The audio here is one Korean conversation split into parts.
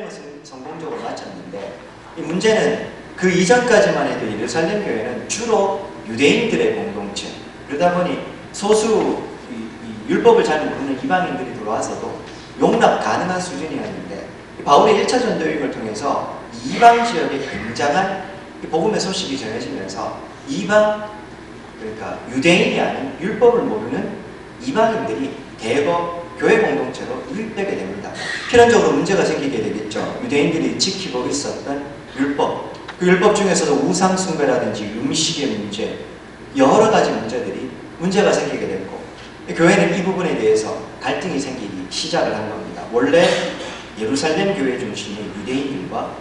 예루살렘을 성공적으로 마쳤는데, 이 문제는 그 이전까지만 해도 예루살렘 교회는 주로 유대인들의 공동체, 그러다 보니 소수 이 율법을 잘 모르는 이방인들이 들어와서도 용납 가능한 수준이었는데, 바울의 1차 전도여행을 통해서 이방 지역에 굉장한 복음의 소식이 전해지면서 이방, 그러니까 유대인이 아닌 율법을 모르는 이방인들이 대거 교회 공동체로 유입되게 됩니다. 필연적으로 문제가 생기게 되겠죠. 유대인들이 지키고 있었던 율법, 그 율법 중에서도 우상 숭배라든지 음식의 문제, 여러 가지 문제가 생기게 됐고, 교회는 이 부분에 대해서 갈등이 생기기 시작을 한 겁니다. 원래 예루살렘 교회 중심의 유대인들과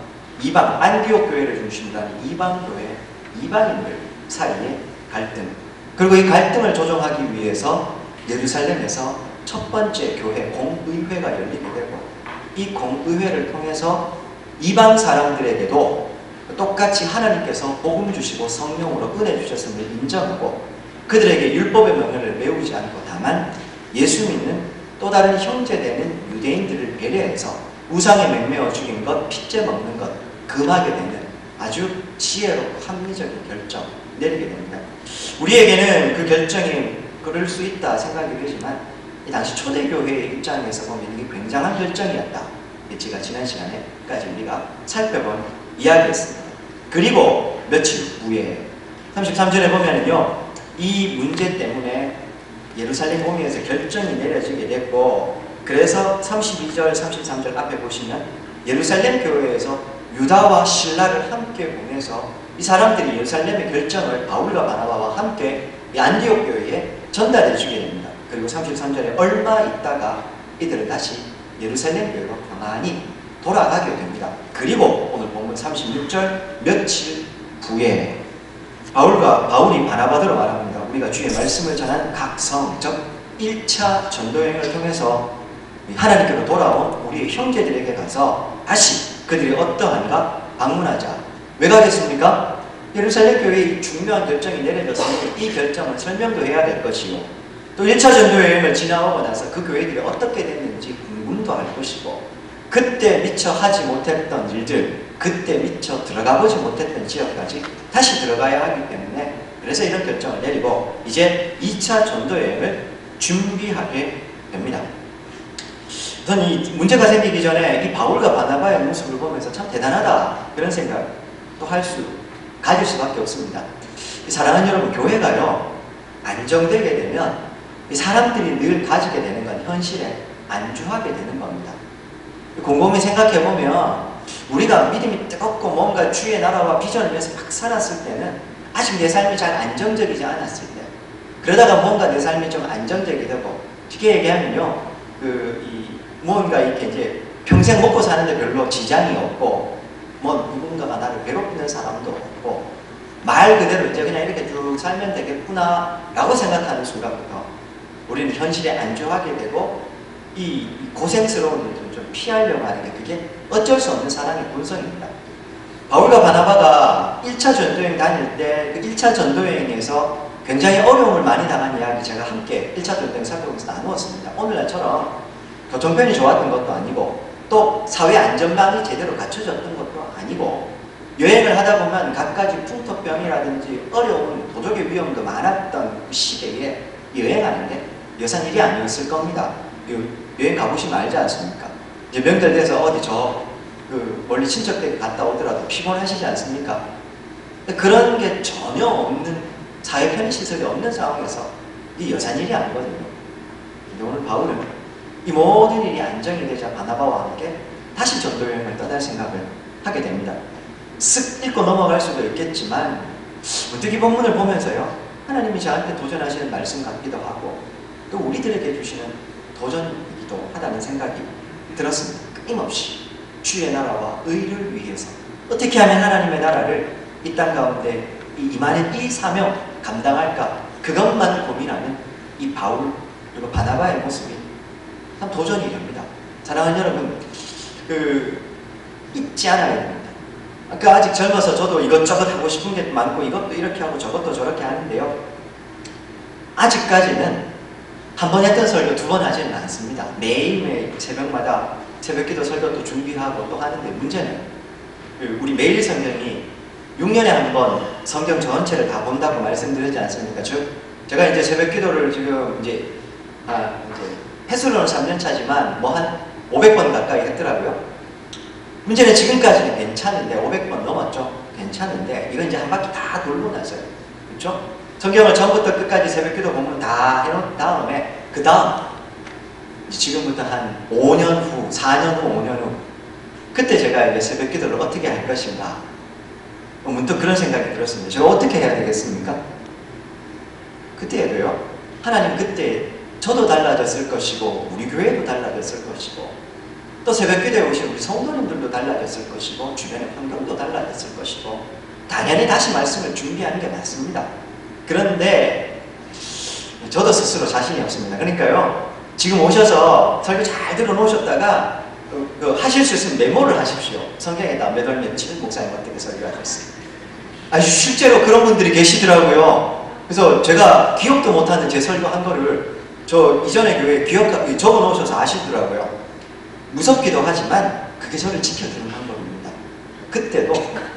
이방, 안디옥 교회를 중심으로 하는 이방 교회, 이방인들 사이의 갈등, 그리고 이 갈등을 조정하기 위해서 예루살렘에서 첫 번째 교회 공의회가 열리게 되고, 이 공의회를 통해서 이방 사람들에게도 똑같이 하나님께서 복음 주시고 성령으로 은혜 주셨음을 인정하고, 그들에게 율법의 명령을 외우지 않고 다만 예수 믿는 또 다른 형제되는 유대인들을 배려해서 우상에 맹매어 죽인 것, 핏째 먹는 것 금하게 되는 아주 지혜롭고 합리적인 결정 내리게 됩니다. 우리에게는 그 결정이 그럴 수 있다 생각이 되지만, 이 당시 초대교회의 입장에서 보면 이게 굉장한 결정이었다. 제가 지난 시간에까지 우리가 살펴본 이야기였습니다. 그리고 며칠 후에 33절에 보면은요, 이 문제 때문에 예루살렘 공의에서 결정이 내려지게 됐고, 그래서 32절, 33절 앞에 보시면 예루살렘 교회에서 유다와 실라를 함께 보내서 이 사람들이 예루살렘의 결정을 바울과 바나바와 함께 이 안디옥 교회에 전달해 주게 됩니다. 그리고 33절에 얼마 있다가 이들은 다시 예루살렘 교회로 평안히 돌아가게 됩니다. 그리고 오늘 본문 36절 며칠 후에 바울이 바나바더러 말합니다. 우리가 주의 말씀을 전한 각 성, 즉 1차 전도여행을 통해서 하나님께로 돌아온 우리의 형제들에게 가서 다시 그들이 어떠한가 방문하자. 왜 가겠습니까? 예루살렘 교회의 중요한 결정이 내려졌으니 이 결정을 설명도 해야 될 것이고, 또 1차 전도여행을 지나오고 나서 그 교회들이 어떻게 됐는지 궁금도 할 것이고, 그때 미처 하지 못했던 일들, 그때 미처 들어가 보지 못했던 지역까지 다시 들어가야 하기 때문에, 그래서 이런 결정을 내리고 이제 2차 전도여행을 준비하게 됩니다. 우선 이 문제가 생기기 전에 이 바울과 바나바의 모습을 보면서 참 대단하다, 그런 생각도 가질 수밖에 없습니다. 사랑하는 여러분, 교회가요 안정되게 되면 이 사람들이 늘 가지게 되는 건 현실에 안주하게 되는 겁니다. 곰곰이 생각해보면 우리가 믿음이 뜨겁고 뭔가 주의 나라와 비전을 위해서 막 살았을 때는 아직 내 삶이 잘 안정적이지 않았을 때, 그러다가 뭔가 내 삶이 좀 안정적이 되고, 쉽게 얘기하면요, 뭔가 이렇게 이제 평생 먹고 사는데 별로 지장이 없고, 뭐 누군가가 나를 괴롭히는 사람도 없고, 말 그대로 이제 그냥 이렇게 쭉 살면 되겠구나 라고 생각하는 순간부터 우리는 현실에 안주하게 되고, 이 고생스러운 일들을 좀 피하려고 하는 게 그게 어쩔 수 없는 사람의 본성입니다. 바울과 바나바가 1차 전도여행 다닐 때 그 1차 전도여행에서 굉장히 어려움을 많이 당한 이야기 제가 함께 1차 전도여행 살펴보면서 나누었습니다. 오늘날처럼 교통편이 좋았던 것도 아니고, 또 사회 안전망이 제대로 갖춰졌던 것도 아니고, 여행을 하다 보면 갖가지 풍토병이라든지 어려운 도적의 위험도 많았던 그 시대에 여행하는 게 여산 일이 아니었을 겁니다. 여행 가보시면 알지 않습니까? 이제 명절 돼서 어디 멀리 친척 댁에 갔다 오더라도 피곤하시지 않습니까? 그런 게 전혀 없는, 사회 편의시설이 없는 상황에서 이 여산 일이 아니거든요. 근데 오늘 바울은 이 모든 일이 안정이 되자 바나바와 함께 다시 전도여행을 떠날 생각을 하게 됩니다. 쓱 읽고 넘어갈 수도 있겠지만, 문득 이 본문을 보면서요, 하나님이 저한테 도전하시는 말씀 같기도 하고, 또 우리들에게 주시는 도전이기도 하다는 생각이 들었습니다. 끊임없이 주의 나라와 의를 위해서 어떻게 하면 하나님의 나라를 이 땅 가운데 임하는 이 사명 감당할까, 그것만 고민하는 이 바울 그리고 바나바의 모습이 참 도전이 됩니다. 사랑하는 여러분, 잊지 않아야 됩니다. 아까 아직 젊어서 저도 이것저것 하고 싶은 게 많고, 이것도 이렇게 하고 저것도 저렇게 하는데요, 아직까지는 한 번 했던 설교 두 번 하지는 않습니다. 매일매일 새벽마다 새벽기도 설교도 준비하고 또 하는데 문제는 우리 매일 성경이 6년에 한 번 성경 전체를 다 본다고 말씀드리지 않습니까? 제가 이제 새벽기도를 지금 이제 횟수로는 3년 차지만 뭐 한 500번 가까이 했더라고요. 문제는 지금까지는 괜찮은데 500번 넘었죠. 괜찮은데 이건 이제 한 바퀴 다 돌고 나서요. 그렇죠? 성경을 처음부터 끝까지 새벽기도 본문 다 해놓은 다음에 그 다음 지금부터 한 5년 후, 4년 후, 5년 후 그때 제가 이제 새벽기도를 어떻게 할 것인가 문득 그런 생각이 들었습니다. 제가 어떻게 해야 되겠습니까? 그때 해도요. 하나님 그때 저도 달라졌을 것이고 우리 교회도 달라졌을 것이고 또 새벽기도에 오신 우리 성도님들도 달라졌을 것이고 주변의 환경도 달라졌을 것이고 당연히 다시 말씀을 준비하는 게 맞습니다. 그런데 저도 스스로 자신이 없습니다. 그러니까요. 지금 오셔서 설교 잘 들어놓으셨다가 하실 수 있으면 메모를 하십시오. 성경에다 몇 월 며칠 목사님 어떻게 설교하셨어요. 아주 실제로 그런 분들이 계시더라고요. 그래서 제가 기억도 못하는 제 설교한 거를 저 이전에 교회에 적어놓으셔서 아시더라고요. 무섭기도 하지만 그게 저를 지켜주는 방법입니다. 그때도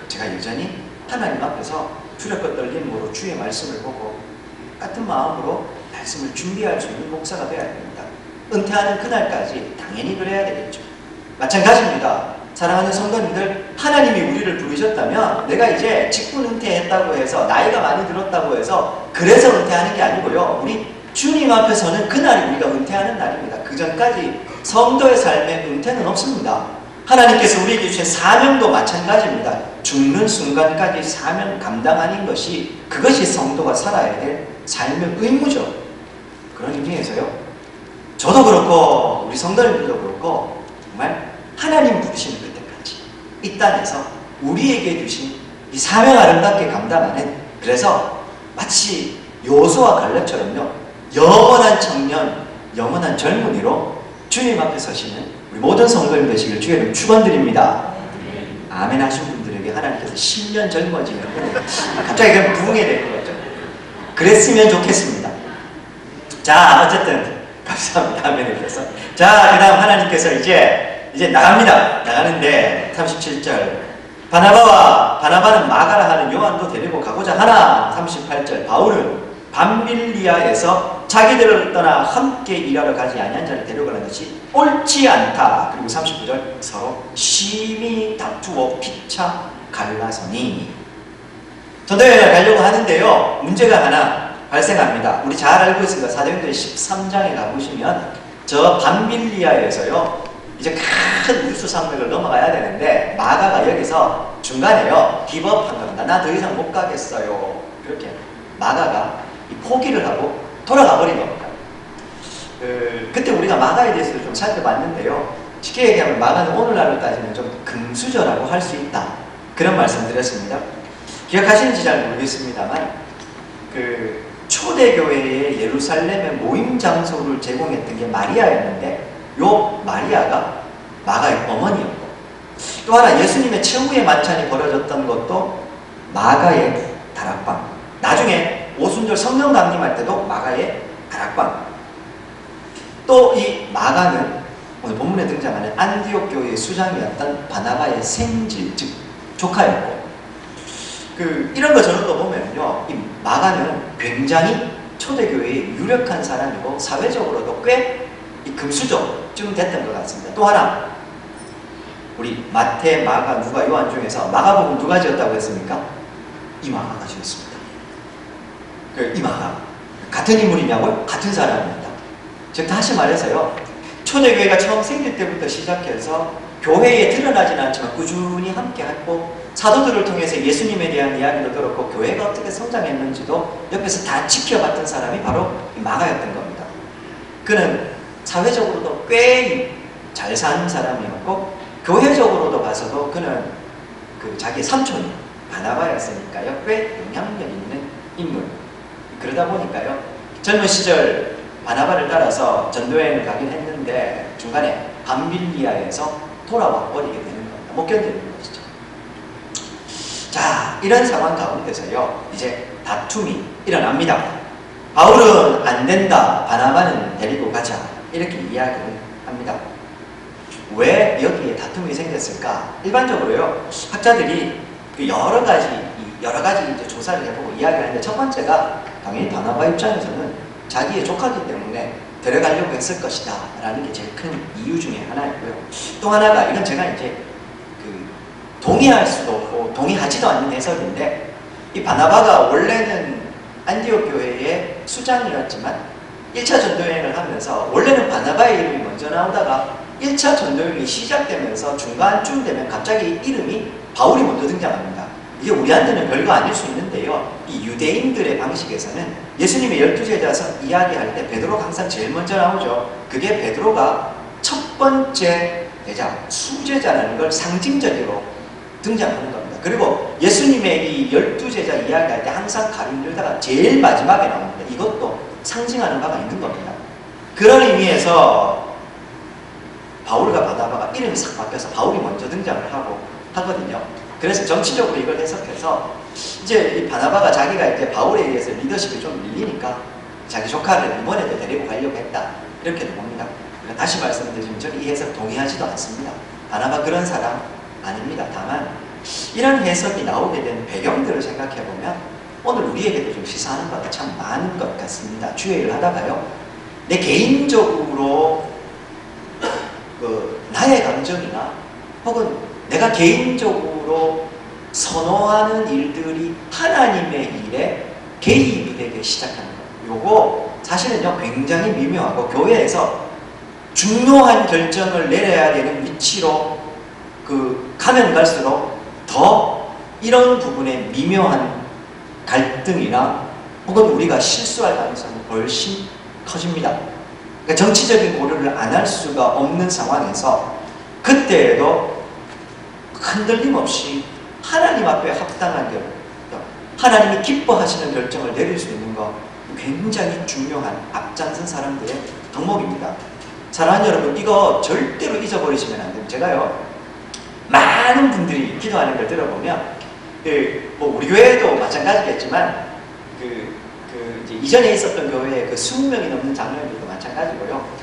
제가 여전히 하나님 앞에서 두렵고 떨림으로 주의 말씀을 보고 같은 마음으로 말씀을 준비할 수 있는 목사가 되어야 됩니다. 은퇴하는 그날까지 당연히 그래야 되겠죠. 마찬가지입니다. 사랑하는 성도님들, 하나님이 우리를 부르셨다면 내가 이제 직분 은퇴했다고 해서 나이가 많이 들었다고 해서 그래서 은퇴하는 게 아니고요. 우리 주님 앞에서는 그날이 우리가 은퇴하는 날입니다. 그 전까지 성도의 삶에 은퇴는 없습니다. 하나님께서 우리에게 주신 사명도 마찬가지입니다. 죽는 순간까지 사명 감당하는 것이 그것이 성도가 살아야 될 삶의 의무죠. 그런 의미에서요. 저도 그렇고 우리 성도님들도 그렇고 정말 하나님 부르시는 그때까지 이 땅에서 우리에게 주신 이 사명 아름답게 감당하는 그래서 마치 여호수아 갈렙처럼요. 영원한 청년, 영원한 젊은이로 주님 앞에 서시는 우리 모든 성도님 되시길 주의 이름 축원드립니다. 아멘 하신 분들에게 하나님께서 10년 젊어지면 갑자기 그냥 부흥이 될 거죠. 그랬으면 좋겠습니다. 자, 어쨌든 감사합니다. 아멘 해주셔서. 자, 그 다음 하나님께서 이제 나갑니다. 나가는데 37절 바나바는 마가라 하는 요한도 데리고 가고자 하나. 38절 바울은 밤빌리아에서 자기들을 떠나 함께 일하러 가지 아니한 자를 데려가는 것이 옳지 않다. 그리고 39절 서로 심히 다투어 피차 갈라서니. 전도여행을 가려고 하는데요. 문제가 하나 발생합니다. 우리 잘 알고 있습니다. 사도행전 13장에 가보시면 저 밤빌리아에서요. 이제 큰 우르스 산맥을 넘어가야 되는데 마가가 여기서 중간에요. 기법한 겁니다. 나 더 이상 못 가겠어요. 그렇게 마가가 포기를 하고 돌아가 버린 겁니다. 그때 우리가 마가에 대해서도 좀 살펴봤는데요. 쉽게 얘기하면 마가는 오늘날로 따지면 좀 금수저라고 할 수 있다. 그런 말씀 드렸습니다. 기억하시는지 잘 모르겠습니다만 초대교회의 예루살렘의 모임 장소를 제공했던 게 마리아였는데 요 마리아가 마가의 어머니였고 또 하나 예수님의 최후의 만찬이 벌어졌던 것도 마가의 다락방. 나중에 오순절 성령 강림할 때도 마가의 다락방. 또 이 마가는 오늘 본문에 등장하는 안디옥 교회의 수장이었던 바나바의 생질, 즉 조카였고 이런 거 저런 거 보면요. 이 마가는 굉장히 초대교회의 유력한 사람이고 사회적으로도 꽤 금수저쯤 됐던 것 같습니다. 또 하나 우리 마태, 마가, 누가, 요한 중에서 마가복음 누가 지었다고 했습니까? 이 마가가 지었습니다. 이 마가 같은 인물이냐고요? 같은 사람입니다. 즉 다시 말해서요. 초대교회가 처음 생길 때부터 시작해서 교회에 드러나지는 않지만 꾸준히 함께했고 사도들을 통해서 예수님에 대한 이야기도 들었고 교회가 어떻게 성장했는지도 옆에서 다 지켜봤던 사람이 바로 이 마가였던 겁니다. 그는 사회적으로도 꽤 잘 사는 사람이었고 교회적으로도 봐서도 그는 자기 삼촌이 바나바였으니까요. 꽤 영향력 있는 인물. 그러다 보니까요. 젊은 시절 바나바를 따라서 전도여행을 가긴 했는데 중간에 밤빌리아에서 돌아와 버리게 되는 겁니다. 못 견디는 것이죠. 자, 이런 상황 가운데서요. 이제 다툼이 일어납니다. 바울은 안 된다. 바나바는 데리고 가자. 이렇게 이야기를 합니다. 왜 여기에 다툼이 생겼을까? 일반적으로요, 학자들이 그 여러 가지 이제 조사를 해보고 이야기를 하는데, 첫 번째가 당연히 바나바 입장에서는 자기의 조카기 때문에 데려가려고 했을 것이다 라는 게 제일 큰 이유 중에 하나였고요. 또 하나가, 이건 제가 이제 동의할 수도 없고 동의하지도 않는 해석인데, 이 바나바가 원래는 안디옥 교회의 수장이었지만 1차 전도여행을 하면서 원래는 바나바의 이름이 먼저 나오다가 1차 전도여행이 시작되면서 중간쯤 되면 갑자기 이름이 바울이 먼저 등장합니다. 이게 우리한테는 별거 아닐 수 있는데요, 이 유대인들의 방식에서는 예수님의 12제자 이야기할 때 베드로가 항상 제일 먼저 나오죠. 그게 베드로가 첫 번째 제자, 수제자라는 걸 상징적으로 등장하는 겁니다. 그리고 예수님의 이 12제자 이야기할 때 항상 가룟 유다가 제일 마지막에 나옵니다. 이것도 상징하는 바가 있는 겁니다. 그런 의미에서 바울과 바나바가 이름이 싹 바뀌어서 바울이 먼저 등장을 하고 하거든요. 그래서 정치적으로 이걸 해석해서 이제 이 바나바가 자기가 이제 바울에 의해서 리더십이 좀 밀리니까 자기 조카를 이번에도 데리고 가려고 했다, 이렇게도 봅니다. 그러니까 다시 말씀드리면 저는 이 해석 동의하지도 않습니다. 바나바 그런 사람 아닙니다. 다만 이런 해석이 나오게 된 배경들을 생각해보면 오늘 우리에게도 좀 시사하는 바가 참 많은 것 같습니다. 주의를 하다가요, 내 개인적으로 나의 감정이나 혹은 내가 개인적으로 선호하는 일들이 하나님의 일에 개입이 되기 시작하는 거예요. 요거 사실은요 굉장히 미묘하고, 교회에서 중요한 결정을 내려야 되는 위치로 가면 갈수록 더 이런 부분에 미묘한 갈등이나 혹은 우리가 실수할 가능성이 훨씬 커집니다. 그러니까 정치적인 고려를 안 할 수가 없는 상황에서 그때에도 흔들림 없이 하나님 앞에 합당한 결정, 하나님이 기뻐하시는 결정을 내릴 수 있는 거 굉장히 중요한 앞장선 사람들의 덕목입니다. 사랑하는 여러분, 이거 절대로 잊어버리시면 안 됩니다. 제가요, 많은 분들이 기도하는 걸 들어보면, 뭐 우리 교회도 마찬가지겠지만, 이제 이전에 있었던 교회에 20명이 넘는 장로님들도 마찬가지고요.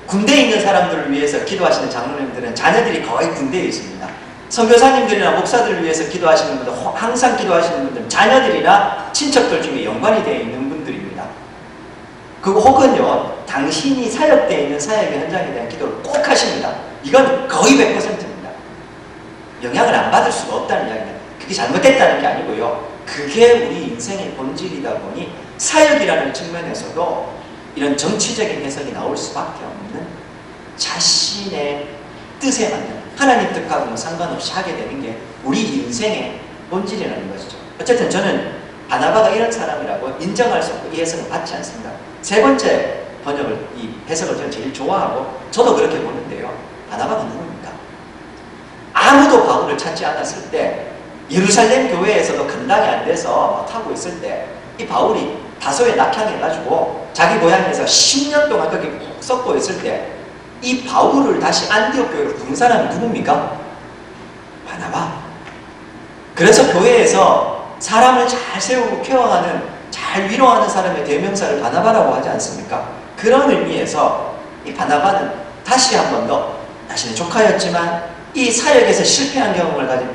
군대에 있는 사람들을 위해서 기도하시는 장로님들은 자녀들이 거의 군대에 있습니다. 선교사님들이나 목사들을 위해서 기도하시는 분들, 항상 기도하시는 분들은 자녀들이나 친척들 중에 연관이 되어 있는 분들입니다. 혹은요, 당신이 사역되어 있는 사역의 현장에 대한 기도를 꼭 하십니다. 이건 거의 100%입니다. 영향을 안 받을 수가 없다는 이야기입니다. 그게 잘못됐다는 게 아니고요, 그게 우리 인생의 본질이다 보니 사역이라는 측면에서도 이런 정치적인 해석이 나올 수밖에 없는, 자신의 뜻에 맞는 하나님 뜻하고는 상관없이 하게 되는 게 우리 인생의 본질이라는 것이죠. 어쨌든 저는 바나바가 이런 사람이라고 인정할 수 없고 이 해석은 받지 않습니다. 세 번째 번역을, 이 해석을 저는 제일 좋아하고 저도 그렇게 보는데요, 바나바가 누굽니까? 아무도 바울을 찾지 않았을 때, 예루살렘 교회에서도 감당이 안 돼서 막 하고 있을 때, 이 바울이 다소에 낙향해가지고 자기 고향에서 10년 동안 거기 푹 썩고 있을 때, 이 바울을 다시 안디옥 교회로 부른 사람이 누굽니까? 바나바. 그래서 교회에서 사람을 잘 세우고 케어하는, 잘 위로하는 사람의 대명사를 바나바라고 하지 않습니까? 그런 의미에서 이 바나바는 다시 한 번 더, 자신의 조카였지만 이 사역에서 실패한 경험을 가진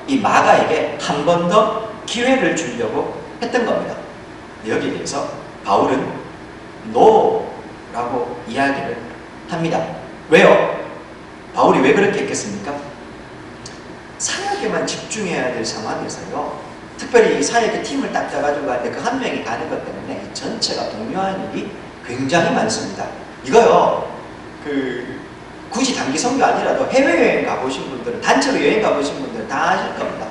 이 마가에게 한 번 더 기회를 주려고 했던 겁니다. 여기에 대해서 바울은 노라고 이야기를 합니다. 왜요? 바울이 왜 그렇게 했겠습니까? 사역에만 집중해야 될 상황에서요, 특별히 이 사역의 팀을 딱 짜가지고 갈 때 그 한 명이 가는 것 때문에 이 전체가 동요하는 일이 굉장히 많습니다. 이거요, 굳이 단기 선교 아니라도 해외여행 가보신 분들은, 단체로 여행 가보신 분들은 다 아실 겁니다.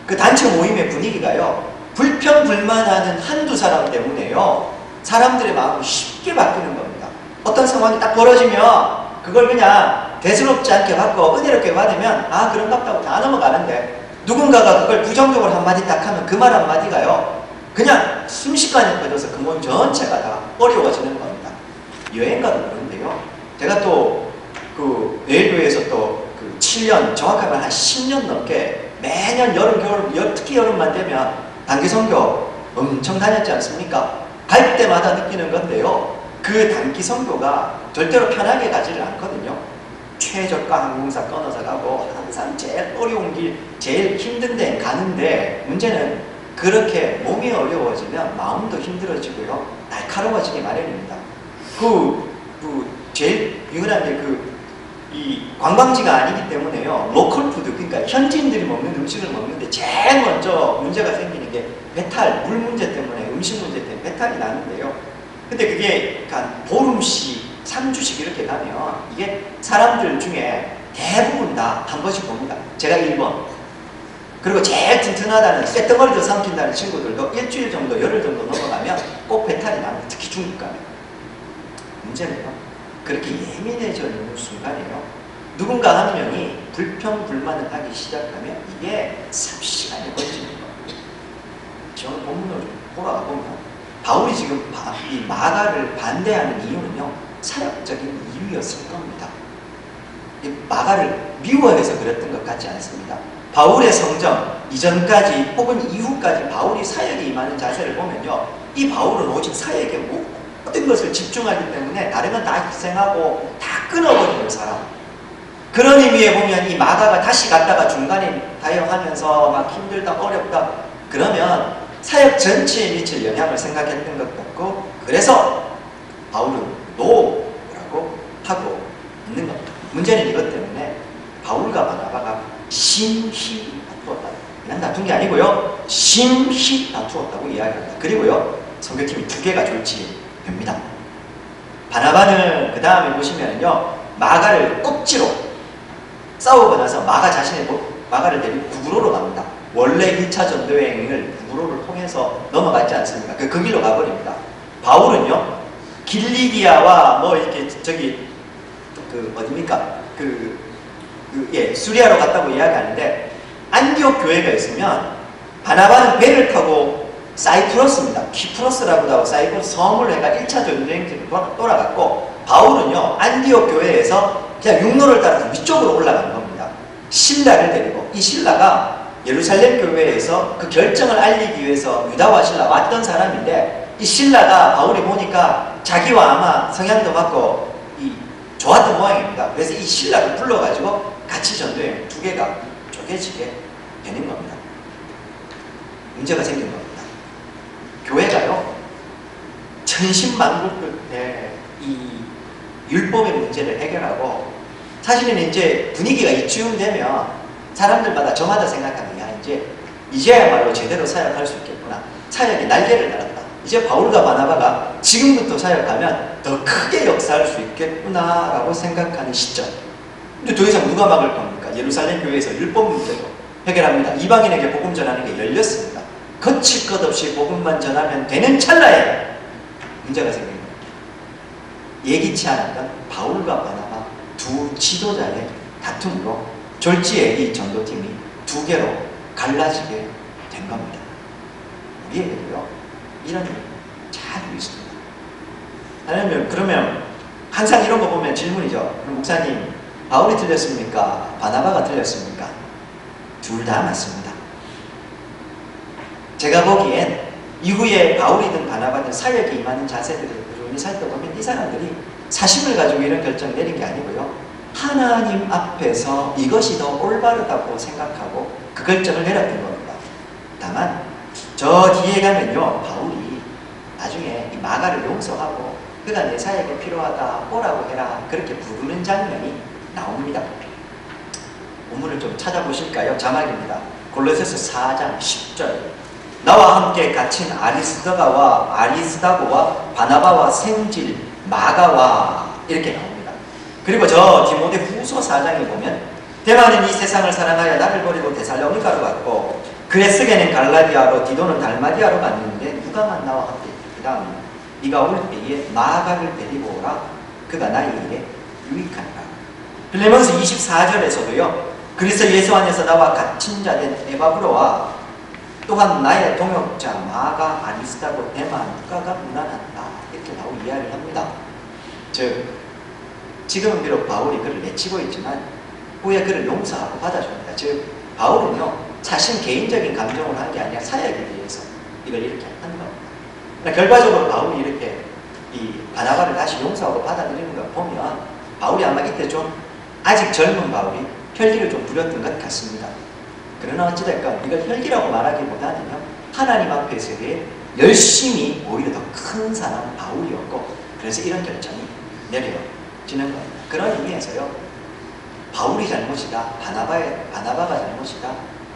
그 단체 모임의 분위기가요, 불평불만하는 한두 사람 때문에요, 사람들의 마음이 쉽게 바뀌는 겁니다. 어떤 상황이 딱 벌어지면 그걸 그냥 대수롭지 않게 받고 은혜롭게 받으면 아 그런갑다고 다 넘어가는데, 누군가가 그걸 부정적으로 한마디 딱 하면 그 말 한마디가요 그냥 순식간에 퍼져서 그 모임 전체가 다 어려워지는 겁니다. 여행가도 그런데요, 제가 또 내일교회에서 또 7년, 정확하게 한 10년 넘게 매년 여름, 겨울, 특히 여름만 되면 단기 선교 엄청 다녔지 않습니까? 갈 때마다 느끼는 건데요, 그 단기 선교가 절대로 편하게 가지를 않거든요. 최저가 항공사 끊어서 가고 항상 제일 어려운 길, 제일 힘든 데 가는데 문제는 그렇게 몸이 어려워지면 마음도 힘들어지고요. 날카로워지기 마련입니다. 제일 유명한 게 이 관광지가 아니기 때문에요. 로컬 푸드, 그러니까 현지인들이 먹는 음식을 먹는데 제일 먼저 문제가 생기는 게 배탈, 물 문제 때문에, 음식 문제 때문에 배탈이 나는데요. 근데 그게 한 보름씩, 3주씩 이렇게 가면 이게 사람들 중에 대부분 다 한 번씩 봅니다. 제가 1번. 그리고 제일 튼튼하다는, 쇳덩어리도 삼킨다는 친구들도 일주일 정도, 열흘 정도 넘어가면 꼭 배탈이 납니다. 특히 중국 가면. 문제는요, 그렇게 예민해져 있는 순간이에요. 누군가 한 명이 불평불만을 하기 시작하면 이게 삽시간에 걸리는 거예요. 저는 본문을 좀 보러 보면 바울이 지금 이 마가를 반대하는 이유는요, 사역적인 이유였을 겁니다. 이 마가를 미워해서 그랬던 것 같지 않습니다. 바울의 성정 이전까지 혹은 이후까지 바울이 사역에 임하는 자세를 보면요, 이 바울은 오직 사역에 모든 것을 집중하기 때문에 다른 건 다 희생하고 다 끊어버리는 사람. 그런 의미에 보면 이 마가가 다시 갔다가 중간에 다역하면서 막 힘들다 어렵다 그러면 사역 전체에 미칠 영향을 생각했던 것 같고, 그래서 바울은 노라고 하고 있는 겁니다. 문제는 이것 때문에 바울과 바나바가 심히 다투었다. 그냥 다툰 게 아니고요, 심히 다투었다고 이야기합니다. 그리고요, 선교팀이 2개가 졸지됩니다. 바나바는 그 다음에 보시면요, 마가를 억지로 싸우고 나서 마가 자신의 마가를 데리고 구브로로 갑니다. 원래 1차 전도여행을 구브로를 통해서 넘어갔지 않습니까? 그 길로 가버립니다. 바울은요, 길리기아와 뭐 이렇게 어딥니까? 수리아로 갔다고 이야기하는데, 안디옥 교회가 있으면 바나바는 배를 타고 사이프러스입니다. 키프러스라고도 하고 사이프러스 섬을 해가 1차 전도여행지로 돌아갔고, 바울은요, 안디옥 교회에서 그냥 육로를 따라서 위쪽으로 올라간 겁니다. 신라를 데리고. 이 신라가 예루살렘 교회에서 그 결정을 알리기 위해서 유다와 신라 왔던 사람인데, 이 신라가 바울이 보니까 자기와 아마 성향도 맞고 좋았던 모양입니다. 그래서 이 신라를 불러가지고 같이 전도여행 2개가 쪼개지게 되는 겁니다. 문제가 생긴 겁니다. 교회가요, 천신만고 끝에 이 율법의 문제를 해결하고, 사실은 이제 분위기가 이쯤 되면 사람들마다 저마다 생각하면, 야, 이제야말로 제대로 사역할 수 있겠구나. 사역이 날개를 달았다. 이제 바울과 바나바가 지금부터 사역하면 더 크게 역사할 수 있겠구나라고 생각하는 시점. 근데 더 이상 누가 막을 겁니까? 예루살렘 교회에서 율법 문제도 해결합니다. 이방인에게 복음 전하는 게 열렸습니다. 거칠 것 없이 복음만 전하면 되는 찰나에 문제가 생깁니다. 예기치 않았던 바울과 바나바 2 지도자의 다툼으로 졸지에 이 전도팀이 2개로 갈라지게 된 겁니다. 우리에게도요, 이런 일이 자주 있습니다. 하나님, 그러면 항상 이런 거 보면 질문이죠. 그럼 목사님, 바울이 틀렸습니까? 바나바가 틀렸습니까? 둘 다 맞습니다. 제가 보기엔 이후에 바울이든 바나바든 사역에 임하는 자세들을 조용히 살펴보면 이 사람들이 사심을 가지고 이런 결정을 내린 게 아니고요, 하나님 앞에서 이것이 더 올바르다고 생각하고 그 결정을 내렸던 겁니다. 다만 저 뒤에 가면요, 바울이 나중에 이 마가를 용서하고 그가 내 사역에 필요하다, 오라고 해라, 그렇게 부르는 장면이 나옵니다. 본문을 좀 찾아보실까요? 자막입니다. 골로새서 4장 10절. 나와 함께 갇힌 아리스다고와 바나바와 생질 마가와, 이렇게 나옵니다. 그리고 저 디모데 후서 4장에 보면, 대만은 이 세상을 사랑하여 나를 버리고 데살로니가로 갔고, 그레스게는 갈라디아로, 디도는 달마디아로 갔는데 누가만 나와 함께 그 다음, 네가 올 때에 마가를 데리고 오라. 그가 나의 일에 유익하리라. 빌레몬서 24절에서도요, 그리스도 예수 안에서 나와 갇힌 자 된 에바브로와 또한 나의 동역자 마가, 아리스다고, 데마, 누가가 무난하다, 이렇게 바울이 이야기를 합니다. 즉, 지금은 비록 바울이 그를 내치고 있지만 후에 그를 용서하고 받아줍니다. 즉, 바울은요, 자신 개인적인 감정으로 한 게 아니라 사역에 대해서 이걸 이렇게 한 겁니다. 그러니까 결과적으로 바울이 이렇게 이 바나바를 다시 용서하고 받아들이는 걸 보면 바울이 아마 이때 좀 아직 젊은 바울이 혈기를 좀 부렸던 것 같습니다. 그러나 어찌됐건 이걸 혈기라고 말하기보다는요, 하나님 앞에서의 열심히 오히려 더 큰 사람 바울이었고, 그래서 이런 결정이 내려지는 겁니다. 그런 의미에서요, 바울이 잘못이다, 바나바가 잘못이다,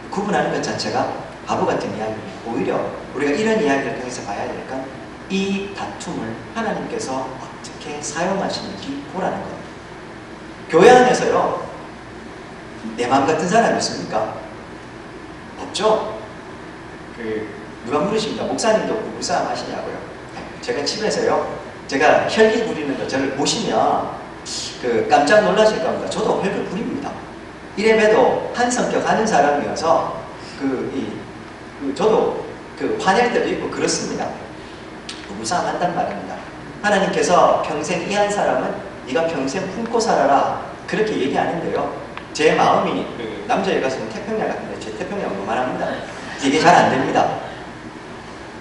구분하는 것 자체가 바보 같은 이야기입니다. 오히려 우리가 이런 이야기를 통해서 봐야 될 건 이 다툼을 하나님께서 어떻게 사용하시는지 보라는 겁니다. 교회 안에서요, 내 마음 같은 사람이 있습니까? 없죠? 누가 물으십니까? 목사님도 부부싸움 하시냐고요? 제가 집에서요, 제가 혈기 부리는 거 저를 보시면 깜짝 놀라실 겁니다. 저도 혈기 부립니다. 이래봬도 한 성격 하는 사람이어서 저도 화낼 때도 있고 그렇습니다. 부부싸움 한단 말입니다. 하나님께서 평생 이 한 사람은 네가 평생 품고 살아라, 그렇게 얘기하는데요, 제 마음이 남자애 가서는 태평양 같은데 제 태평양 요만합니다. 이게 잘 안 됩니다.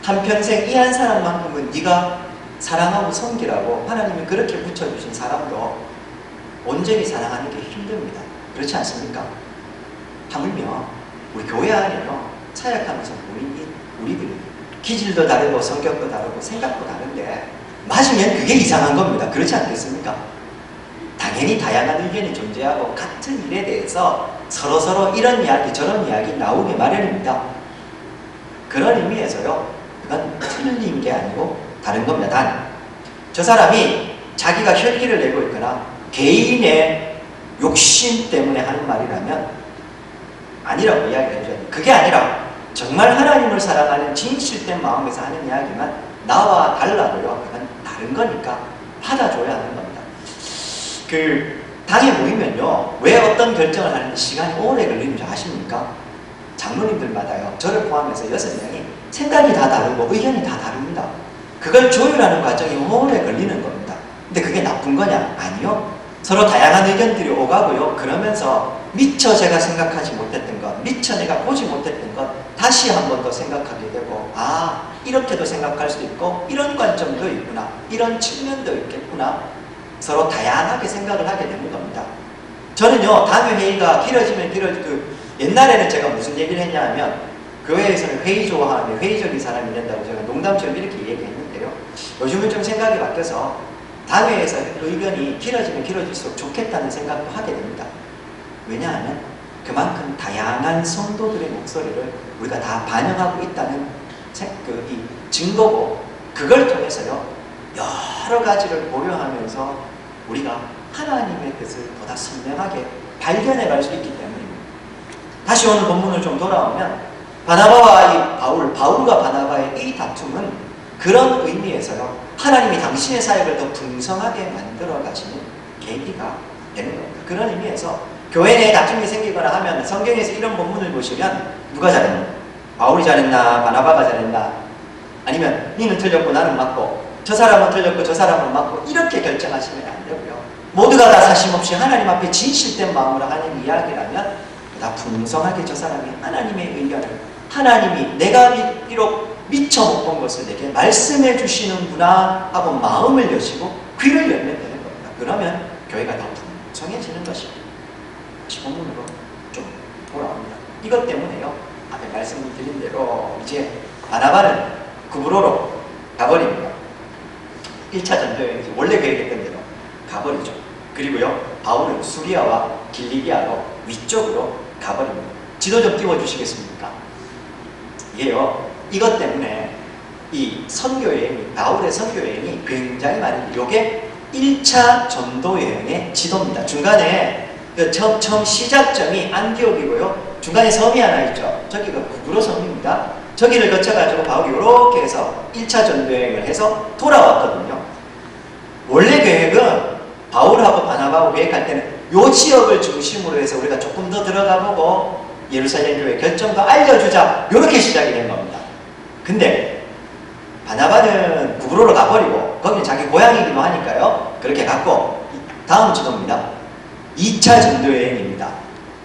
한평생 이 한 사람만큼은 네가 사랑하고 섬기라고 하나님이 그렇게 붙여주신 사람도 온전히 사랑하는 게 힘듭니다. 그렇지 않습니까? 하물며 우리 교회 안에요, 차약하면서 우리들이 기질도 다르고 성격도 다르고 생각도 다른데 맞으면 그게 이상한 겁니다. 그렇지 않겠습니까? 당연히 다양한 의견이 존재하고 같은 일에 대해서 서로서로 이런 이야기 저런 이야기 나오기 마련입니다. 그런 의미에서요, 그건 틀린 게 아니고 다른 겁니다. 단, 저 사람이 자기가 혈기를 내고 있거나 개인의 욕심 때문에 하는 말이라면 아니라고 이야기를 해줘야 돼요. 그게 아니라 정말 하나님을 사랑하는 진실된 마음에서 하는 이야기만 나와 달라도요, 그건 다른 거니까 받아줘야 하는 겁니다. 당에 모이면요, 왜 어떤 결정을 하는데 시간이 오래 걸리는 줄 아십니까? 장로님들마다요, 저를 포함해서 6명이 생각이 다 다르고 의견이 다 다릅니다. 그걸 조율하는 과정이 오래 걸리는 겁니다. 근데 그게 나쁜 거냐? 아니요. 서로 다양한 의견들이 오가고요, 그러면서 미처 제가 생각하지 못했던 것, 미처 내가 보지 못했던 것 다시 한 번 더 생각하게 되고, 아, 이렇게도 생각할 수도 있고 이런 관점도 있구나, 이런 측면도 있겠구나, 서로 다양하게 생각을 하게 되는 겁니다. 저는요, 당회회의가 길어지면 옛날에는 제가 무슨 얘기를 했냐 하면, 교회에서는 회의 좋아하면 회의적인 사람이 된다고 제가 농담처럼 이렇게 얘기했는데요, 요즘은 좀 생각이 바뀌어서 당회에서 의견이 길어지면 길어질수록 좋겠다는 생각도 하게 됩니다. 왜냐하면 그만큼 다양한 성도들의 목소리를 우리가 다 반영하고 있다는 이 증거고, 그걸 통해서요, 여러 가지를 고려하면서 우리가 하나님의 뜻을 보다 선명하게 발견해 갈 수 있기 때문입니다. 다시 오늘 본문을 좀 돌아오면, 바나바와 이 바울과 바나바의 이 다툼은 그런 의미에서요, 하나님이 당신의 사역을 더 풍성하게 만들어 가시는 계기가 되는 겁니다. 그런 의미에서 교회 내에 다툼이 생기거나 하면 성경에서 이런 본문을 보시면 누가 잘했나? 바울이 잘했나? 바나바가 잘했나? 아니면 니는 틀렸고 나는 맞고, 저 사람은 틀렸고 저 사람은 맞고, 이렇게 결정하시면 안 되고요, 모두가 다 사심없이 하나님 앞에 진실된 마음으로 하는 이야기라면 다 풍성하게 저 사람이 하나님의 의견을, 하나님이 내가 비록 미처 못 본 것을 내게 말씀해 주시는구나 하고 마음을 여시고 귀를 열면 되는 겁니다. 그러면 교회가 더 풍성해지는 것입니다. 다시 본문으로 좀 돌아옵니다. 이것 때문에요, 앞에 말씀드린 대로 이제 바나바는 구브로로 가버립니다. 1차 전도여행이 원래 계획했던 대로 가버리죠. 그리고요, 바울은 수리아와 길리기아로 위쪽으로 가버립니다. 지도 좀 띄워주시겠습니까? 이게요, 이것 때문에 이 선교여행이, 바울의 선교여행이 굉장히 많은데, 이게 1차 전도여행의 지도입니다. 중간에 처음 시작점이 안디옥이고요, 중간에 섬이 하나 있죠. 저기가 구브로 섬입니다. 저기를 거쳐가지고 바울이 이렇게 해서 1차 전도여행을 해서 돌아왔거든요. 원래 계획은 바울하고 바나바하고 계획할 때는 이 지역을 중심으로 해서 우리가 조금 더 들어가보고 예루살렘 교회 결정도 알려주자, 이렇게 시작이 된 겁니다. 근데 바나바는 구브로로 가버리고, 거기는 자기 고향이기도 하니까요, 그렇게 갔고, 다음 지도입니다. 2차 전도여행입니다.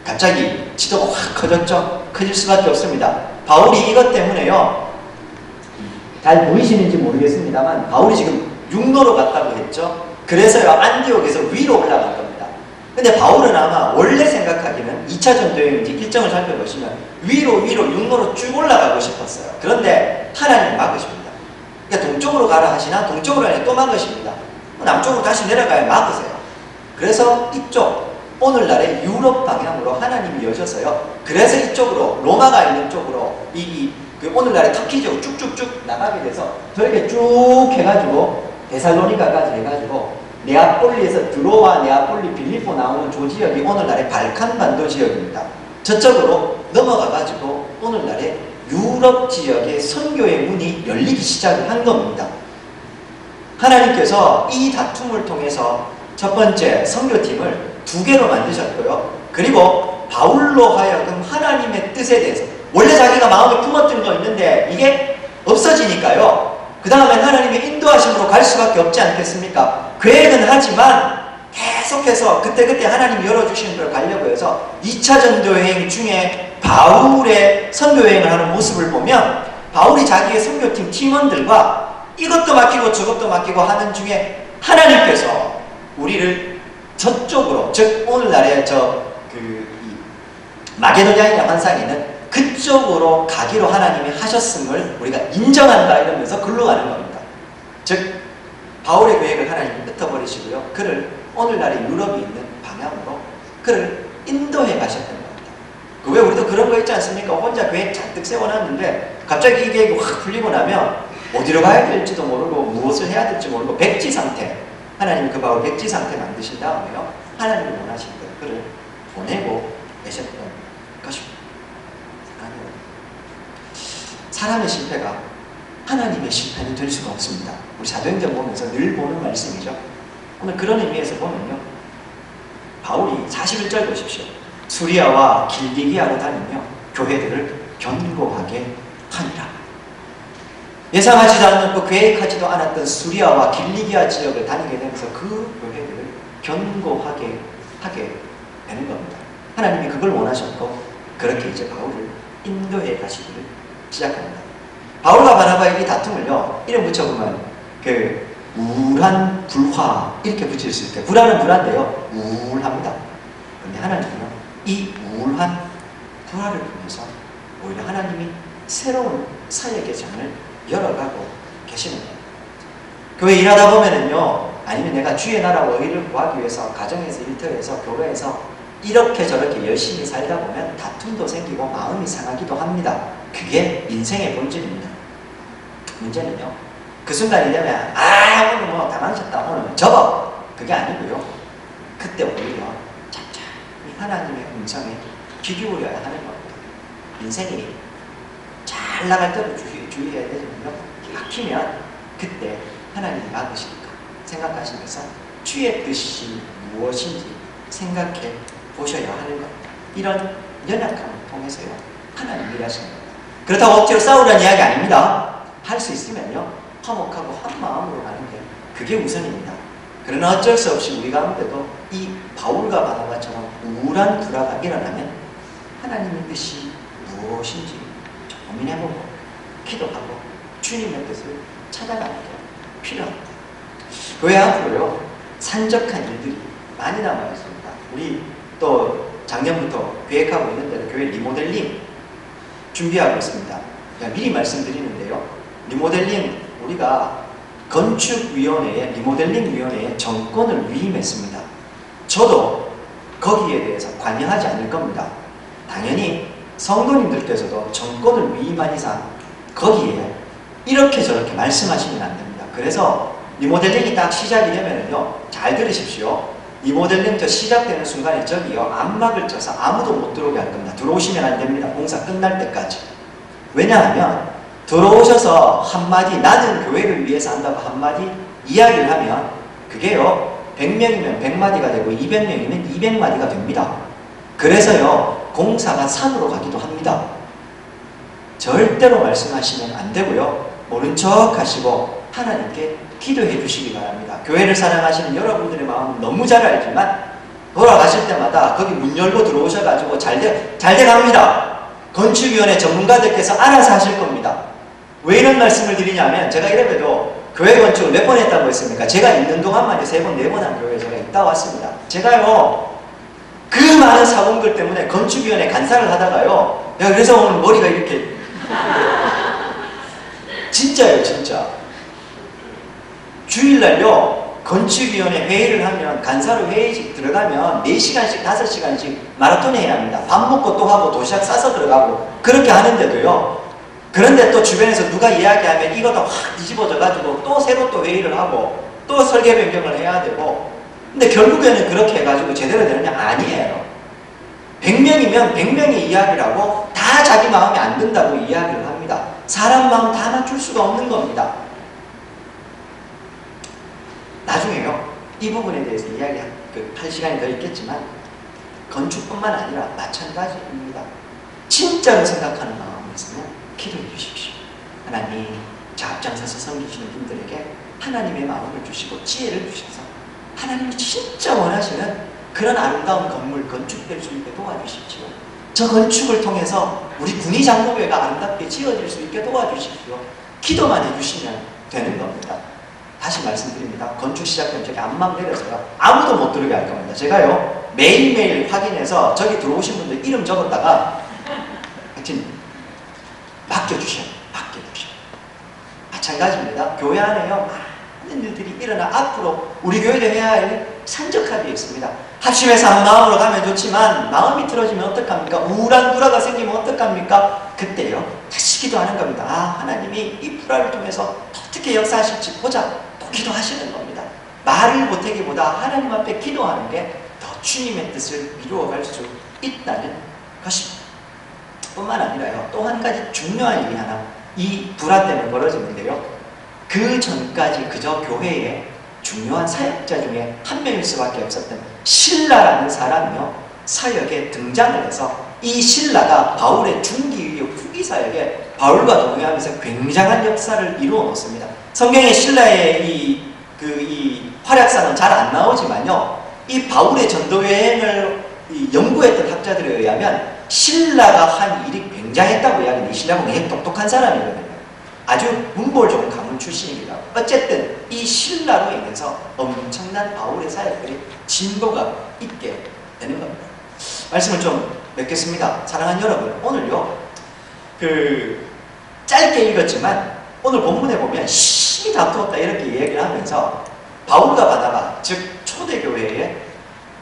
갑자기 지도가 확 커졌죠. 커질 수밖에 없습니다. 바울이 이것 때문에요, 잘 보이시는지 모르겠습니다만 바울이 지금 육로로 갔다고 했죠. 그래서요, 안디옥에서 위로 올라갈 겁니다. 근데 바울은 아마 원래 생각하기는 2차 전도여행 이제 일정을 살펴보시면 위로 육로로 쭉 올라가고 싶었어요. 그런데 하나님이 막으십니다. 그러니까 동쪽으로 가라 하시나 동쪽으로 하니 또 막으십니다. 남쪽으로 다시 내려가야 막으세요. 그래서 이쪽 오늘날의 유럽 방향으로 하나님이 여셔서요. 그래서 이쪽으로 로마가 있는 쪽으로 그 오늘날의 터키 쪽으로 쭉쭉쭉 나가게 돼서 저렇게 쭉 해가지고 데살로니가까지 해가지고 네아폴리에서 드로와 네아폴리 빌립보 나오는 저 지역이 오늘날의 발칸 반도 지역입니다. 저쪽으로 넘어가가지고 오늘날의 유럽 지역의 선교의 문이 열리기 시작을 한 겁니다. 하나님께서 이 다툼을 통해서 첫 번째 선교팀을 2개로 만드셨고요. 그리고 바울로 하여금 하나님의 뜻에 대해서 원래 자기가 마음에 품었던 거 있는데 이게 없어지니까요. 그 다음에 하나님의 인도하심으로 갈 수밖에 없지 않겠습니까? 계획은 하지만 계속해서 그때그때 하나님이 열어주시는 걸 가려고 해서 2차 전도여행 중에 바울의 선교여행을 하는 모습을 보면 바울이 자기의 선교팀 팀원들과 이것도 맡기고 저것도 맡기고 하는 중에 하나님께서 우리를 저쪽으로, 즉 오늘날의 마게도냐이나 환상에는 그쪽으로 가기로 하나님이 하셨음을 우리가 인정한다 이러면서 글로 가는 겁니다. 즉 바울의 계획을 하나님이 흩어버리시고요. 그를 오늘날의 유럽이 있는 방향으로 그를 인도해 가셨던 겁니다. 그 왜 우리도 그런 거 있지 않습니까? 혼자 계획 잔뜩 세워놨는데 갑자기 이 계획이 확 풀리고 나면 어디로 가야 될지도 모르고 무엇을 해야 될지 모르고 백지 상태, 하나님이 그 바울 백지 상태 만드신 다음에요. 하나님이 원하신 대로 그를 보내고 계셨던 것입니다. 사람의 실패가 하나님의 실패는 될 수가 없습니다. 우리 사도행전 보면서 늘 보는 말씀이죠. 오늘 그런 의미에서 보면요. 바울이 41절 보십시오. 수리아와 길리기아로 다니며 교회들을 견고하게 하니라. 예상하지도 않았고 계획하지도 않았던 수리아와 길리기아 지역을 다니게 되면서 그 교회들을 견고하게 하게 되는 겁니다. 하나님이 그걸 원하셨고 그렇게 이제 바울을 인도해 가시기를 시작합니다. 바울과 바나바의 이 다툼을요, 이름 붙여보면 우울한 불화 이렇게 붙일 수 있어요. 불화는 불화인데요, 우울합니다. 그런데 하나님은요, 이 우울한 불화를 통해서 오히려 하나님이 새로운 사역의 개장을 열어가고 계시는 거예요. 교회 일하다 보면은요, 아니면 내가 주의 나라와 의를 구하기 위해서 가정에서 일터에서 교회에서 이렇게 저렇게 열심히 살다 보면 다툼도 생기고 마음이 상하기도 합니다. 그게 인생의 본질입니다. 문제는요, 그 순간이 되면 오늘 뭐 다 망쳤다, 오늘 접어, 그게 아니고요. 그때 오히려 천천히 하나님의 음성에 귀 기울여야 하는 겁니다. 인생이 잘 나갈 때도 주의해야 되지만요, 막히면 그때 하나님이 막으실까 생각하시면서 주의 뜻이 무엇인지 생각해 보셔야 하는 겁니다. 이런 연약함을 통해서요, 하나님이 일하시는 겁니다. 그렇다고 억지로 싸우라는 이야기 아닙니다. 할 수 있으면요, 화목하고 한 마음으로 가는 게 그게 우선입니다. 그러나 어쩔 수 없이 우리 가운데도 이 바울과 바나바처럼 우울한 불화가 일어나면 하나님의 뜻이 무엇인지 고민해보고 기도하고 주님의 뜻을 찾아가는 게 필요합니다. 교회 앞으로요, 산적한 일들이 많이 남아있습니다. 우리 또 작년부터 계획하고 있는 대로 교회 리모델링 준비하고 있습니다. 미리 말씀드리는데요, 리모델링 우리가 건축위원회에 리모델링위원회에 정권을 위임했습니다. 저도 거기에 대해서 관여하지 않을 겁니다. 당연히 성도님들께서도 정권을 위임한 이상 거기에 이렇게 저렇게 말씀하시면 안 됩니다. 그래서 리모델링이 딱 시작이 되면은요, 잘 들으십시오. 리모델링 시작되는 순간에 저기요, 암막을 쳐서 아무도 못 들어오게 할 겁니다. 들어오시면 안 됩니다. 공사 끝날 때까지. 왜냐하면 들어오셔서 한마디, 나는 교회를 위해서 한다고 한마디 이야기를 하면 그게요, 100명이면 100마디가 되고 200명이면 200마디가 됩니다. 그래서요, 공사가 산으로 가기도 합니다. 절대로 말씀하시면 안 되고요, 모른 척 하시고 하나님께 기도해 주시기 바랍니다. 교회를 사랑하시는 여러분들의 마음은 너무 잘 알지만 돌아가실 때마다 거기 문 열고 들어오셔가지고 잘 돼 갑니다. 건축위원회 전문가들께서 알아서 하실 겁니다. 왜 이런 말씀을 드리냐면, 제가 이래봬도 교회 건축을 몇 번 했다고 했습니까? 제가 있는 동안만 3번, 4번 한 교회에 제가 있다 왔습니다. 제가요, 그 많은 사공들 때문에 건축위원회 간사를 하다가요. 야, 그래서 오늘 머리가 이렇게. 진짜예요, 진짜. 주일날요, 건축위원회 회의를 하면, 간사로 회의직 들어가면 4시간씩, 5시간씩 마라톤 해야 합니다. 밥 먹고 또 하고 도시락 싸서 들어가고, 그렇게 하는데도요. 그런데 또 주변에서 누가 이야기하면 이것도 확 뒤집어져가지고 또 새로 또 회의를 하고, 또 설계 변경을 해야 되고, 근데 결국에는 그렇게 해가지고 제대로 되느냐? 아니에요. 100명이면 100명이 이야기를 하고 다 자기 마음에 안 든다고 이야기를 합니다. 사람 마음 다 맞출 수가 없는 겁니다. 나중에요. 이 부분에 대해서 이야기할 시간이 더 있겠지만 건축뿐만 아니라 마찬가지입니다. 진짜로 생각하는 마음을 있으면 기도해 주십시오. 하나님, 저 앞장서서 섬기시는 분들에게 하나님의 마음을 주시고 지혜를 주셔서 하나님이 진짜 원하시는 그런 아름다운 건물 건축될 수 있게 도와주십시오. 저 건축을 통해서 우리 군의 장로교회가 아름답게 지어질 수 있게 도와주십시오. 기도만 해주시면 되는 겁니다. 다시 말씀드립니다. 건축 시작되면 저기 앞만 내려서요. 아무도 못 들어오게 할 겁니다. 제가요 매일매일 확인해서 저기 들어오신 분들 이름 적었다가 하여튼 맡겨주셔요. 맡겨주셔요. 마찬가지입니다. 교회 안에요 많은 일들이 일어나 앞으로 우리 교회도 해야 할 산적합이 있습니다. 합심해서 한 마음으로 가면 좋지만 마음이 틀어지면 어떡합니까? 우울한 불화가 생기면 어떡합니까? 그때요 다시 기도하는 겁니다. 아, 하나님이 이 불화를 통해서 어떻게 역사하실지 보자. 또 기도하시는 겁니다. 말을 못하기보다 하나님 앞에 기도하는 게 더 주님의 뜻을 이루어갈 수 있다는 것입니다. 뿐만 아니라요 또 한 가지 중요한 일이 하나 이 불화 때문에 벌어지는데요, 그 전까지 그저 교회에 중요한 사역자 중에 한 명일 수밖에 없었던 실라라는 사람이요 사역에 등장을 해서 이 실라가 바울의 중기 후기 사역에 바울과 동행하면서 굉장한 역사를 이루어 놓습니다. 성경에 실라의 이 활약상은 잘 안 나오지만요, 이 바울의 전도 여행을 연구했던 학자들에 의하면 신라가 한 일이 굉장했다고 이야기합니다. 이 신라가 굉장히 똑똑한 사람이거든요. 아주 문벌 좋은 가문 출신입니다. 어쨌든 이 신라로 인해서 엄청난 바울의 사역들이 진보가 있게 되는 겁니다. 말씀을 좀 맺겠습니다. 사랑하는 여러분, 오늘요 짧게 읽었지만 오늘 본문에 보면 심히 다투었다 이렇게 이야기를 하면서 바울과 바나바, 즉 초대교회에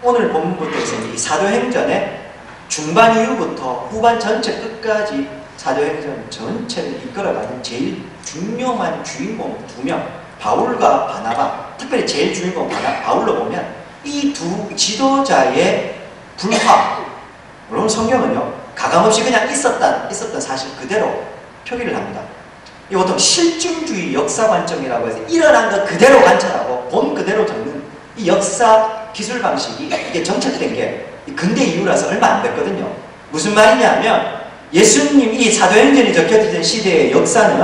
오늘 본문부터 해서 이 사도행전의 중반 이후부터 후반 전체 끝까지 사도행전 전체를 이끌어가는 제일 중요한 주인공 2명, 바울과 바나바, 특별히 제일 주인공 바울로 보면 이 두 지도자의 불화, 물론 성경은요 가감없이 그냥 있었던 사실 그대로 표기를 합니다. 이 보통 실증주의 역사 관점이라고 해서 일어난 것 그대로 관찰하고 본 그대로 적는 이 역사 기술 방식이 이게 정착된 게 근대 이후라서 얼마 안 됐거든요. 무슨 말이냐면 예수님 이 사도행전이 적혀지던 시대의 역사는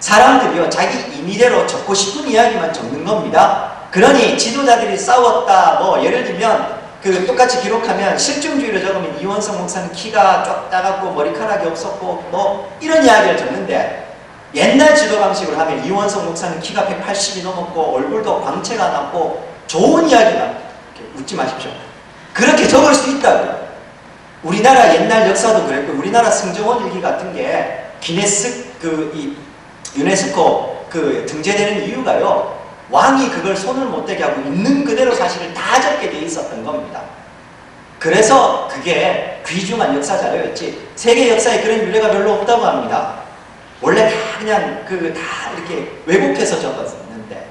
사람들이요 자기 임의대로 적고 싶은 이야기만 적는 겁니다. 그러니 지도자들이 싸웠다, 뭐 예를 들면 똑같이 기록하면 실증주의로 적으면 이원성 목사는 키가 작고 머리카락이 없었고 뭐 이런 이야기를 적는데, 옛날 지도 방식으로 하면 이원성 목사는 키가 180이 넘었고 얼굴도 광채가 났고 좋은 이야기만, 웃지 마십시오. 그렇게 적을 수 있다고요. 우리나라 옛날 역사도 그랬고 우리나라 승정원 일기 같은 게 기네스 유네스코 등재되는 이유가요, 왕이 그걸 손을 못 대게 하고 있는 그대로 사실을 다 적게 돼 있었던 겁니다. 그래서 그게 귀중한 역사 자료였지 세계 역사에 그런 유래가 별로 없다고 합니다. 원래 다 그냥 다 이렇게 왜곡해서 적었는데,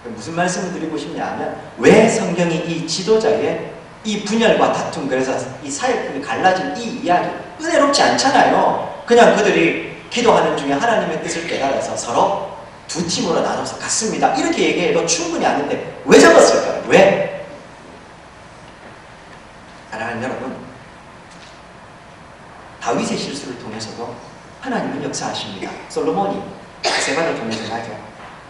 무슨 말씀을 드리고 싶냐 하면 왜 성경이 이 지도자의 이 분열과 다툼, 그래서 이 사역품이 갈라진 이 이야기 은혜롭지 않잖아요. 그냥 그들이 기도하는 중에 하나님의 뜻을 깨달아서 서로 두 팀으로 나눠서 갔습니다. 이렇게 얘기해도 충분히 아는데 왜 적었을까요? 왜? 사랑하는 여러분, 다윗의 실수를 통해서도 하나님은 역사하십니다. 솔로몬이 바세바를 통해서 나죠.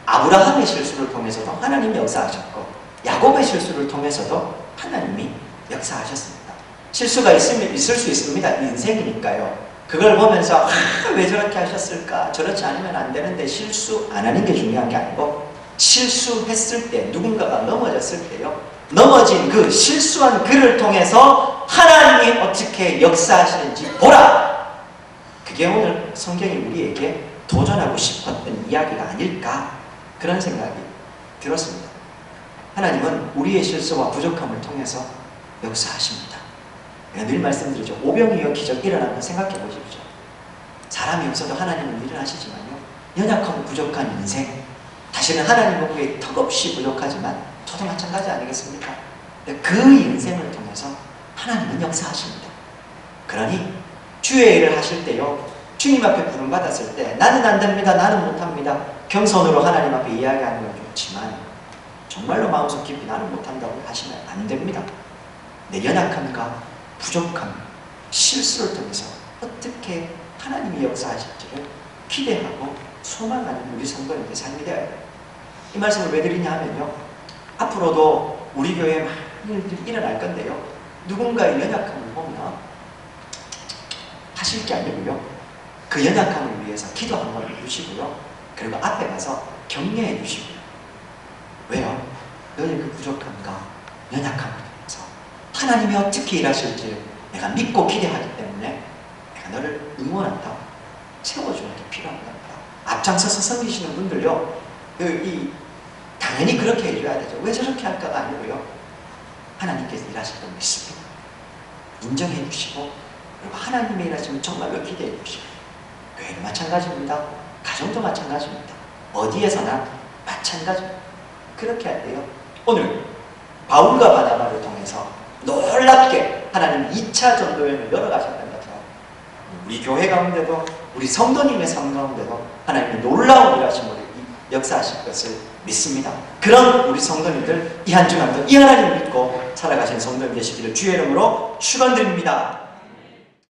아브라함의 실수를 통해서도 하나님이 역사하셨고 야곱의 실수를 통해서도 하나님이 역사하셨습니다. 실수가 있을 수 있습니다. 인생이니까요. 그걸 보면서 왜 저렇게 하셨을까? 저렇지 않으면 안 되는데 실수 안 하는 게 중요한 게 아니고 실수했을 때 누군가가 넘어졌을 때요, 넘어진 그 실수한 그를 통해서 하나님이 어떻게 역사하시는지 보라. 그게 오늘 성경이 우리에게 도전하고 싶었던 이야기가 아닐까, 그런 생각이 들었습니다. 하나님은 우리의 실수와 부족함을 통해서 역사하십니다. 내가 늘 말씀드리죠. 오병이어 기적 일어나면 생각해 보십시오. 사람이 없어도 하나님은 일을 하시지만요, 연약하고 부족한 인생, 다시는 하나님 보기에 턱없이 부족하지만 저도 마찬가지 아니겠습니까? 그 인생을 통해서 하나님은 역사하십니다. 그러니 주의 일을 하실 때요, 주님 앞에 부름받았을 때 나는 안 됩니다, 나는 못합니다, 겸손으로 하나님 앞에 이야기하는 건 좋지만 정말로 마음속 깊이 나는 못한다고 하시면 안 됩니다. 내 연약함과 부족함, 실수를 통해서 어떻게 하나님이 역사하실지를 기대하고 소망하는 우리 성도님의 삶이 되어야 돼요. 이 말씀을 왜 드리냐 하면요, 앞으로도 우리 교회에 많은 일들이 일어날 건데요, 누군가의 연약함을 보면 하실 게 아니고요, 그 연약함을 위해서 기도 한 번 해주시고요, 그리고 앞에 가서 격려해 주시고요. 왜요? 너의 그 부족함과 연약함을 통해서 하나님이 어떻게 일하실지 내가 믿고 기대하기 때문에 내가 너를 응원한다, 세워주는 게 필요한 겁니다. 앞장서서 섬기시는 분들요, 당연히 그렇게 해줘야 되죠. 왜 저렇게 할까가 아니고요, 하나님께서 일하실 걸 믿습니다. 인정해 주시고, 그리고 하나님의 일하시면 정말로 기대해 주시고, 교회는 마찬가지입니다. 가정도 마찬가지입니다. 어디에서나 마찬가지입니다. 그렇게 할 때요, 오늘 바울과 바나바를 통해서 놀랍게 하나님 2차 전도여행을 열어가셨던 것처럼 우리 교회 가운데도, 우리 성도님의 삶 가운데도 하나님의 놀라운 일하심으로 역사하실 것을 믿습니다. 그런 우리 성도님들, 이 한 주간도 이 하나님을 믿고 살아가신 성도님 되시기를 주의 이름으로 축원드립니다.